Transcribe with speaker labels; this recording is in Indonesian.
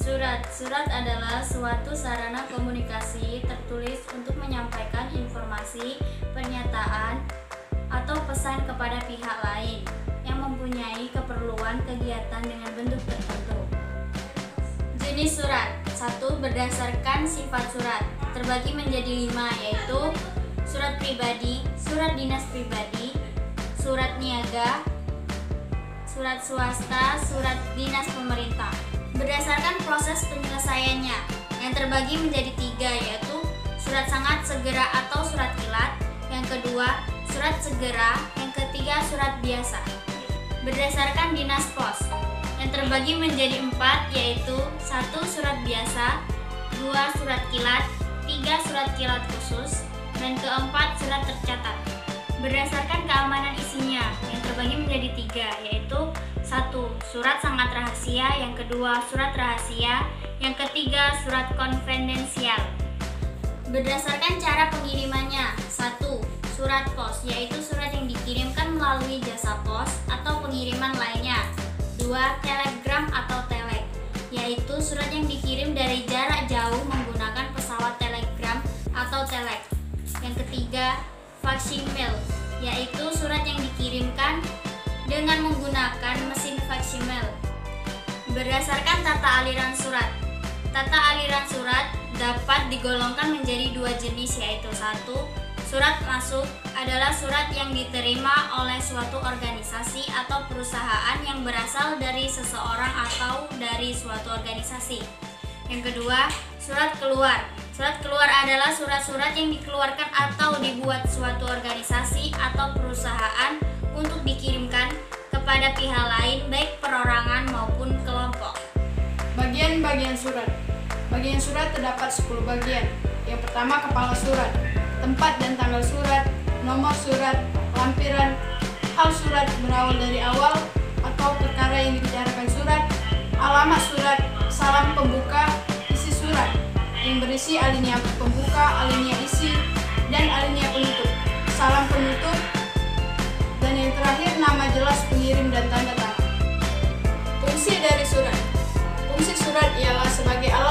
Speaker 1: Surat adalah suatu sarana komunikasi tertulis untuk menyampaikan informasi, pernyataan, atau pesan kepada pihak lain yang mempunyai keperluan kegiatan dengan bentuk tertentu. Jenis surat. 1. Berdasarkan sifat surat terbagi menjadi 5, yaitu surat pribadi, surat dinas pribadi, surat niaga, surat swasta, surat dinas pemerintah. Berdasarkan proses penyelesaiannya yang terbagi menjadi 3, yaitu surat sangat segera atau surat kilat, yang kedua surat segera, yang ketiga surat biasa. Berdasarkan dinas pos yang terbagi menjadi 4, yaitu 1. Surat biasa, 2. Surat kilat, 3. Surat kilat khusus, dan keempat surat tercatat. Berdasarkan keamanan isinya yang terbagi menjadi 3, yaitu 1. Surat sangat rahasia, yang kedua surat rahasia, yang ketiga surat konfidensial. Berdasarkan cara pengirimannya. 1. Surat pos, yaitu surat yang dikirimkan melalui jasa pos atau pengiriman lainnya. 2. Telegram atau telek, yaitu surat yang dikirim dari jarak jauh menggunakan pesawat telegram atau telek. Yang ketiga, faksimil, yaitu surat yang dikirimkan dengan menggunakan mesin faksimil. Berdasarkan tata aliran surat. Tata aliran surat dapat digolongkan menjadi 2 jenis, yaitu 1. Surat masuk adalah surat yang diterima oleh suatu organisasi atau perusahaan yang berasal dari seseorang atau dari suatu organisasi. Yang kedua, surat keluar. Surat keluar adalah surat-surat yang dikeluarkan atau dibuat suatu organisasi atau perusahaan untuk dikirimkan kepada pihak lain, baik perorangan maupun kelompok.
Speaker 2: Bagian-bagian surat. Bagian surat terdapat 10 bagian. Yang pertama, kepala surat, tempat dan tanggal surat, nomor surat, lampiran, hal surat berawal dari awal atau perkara yang dibicarakan surat, alamat surat, salam pembuka, isi surat yang berisi alinea pembuka, alinea isi, dan alinea penutup, salam penutup, dan yang terakhir nama jelas pengirim dan tanda tangan. Fungsi dari surat. Fungsi surat ialah sebagai alat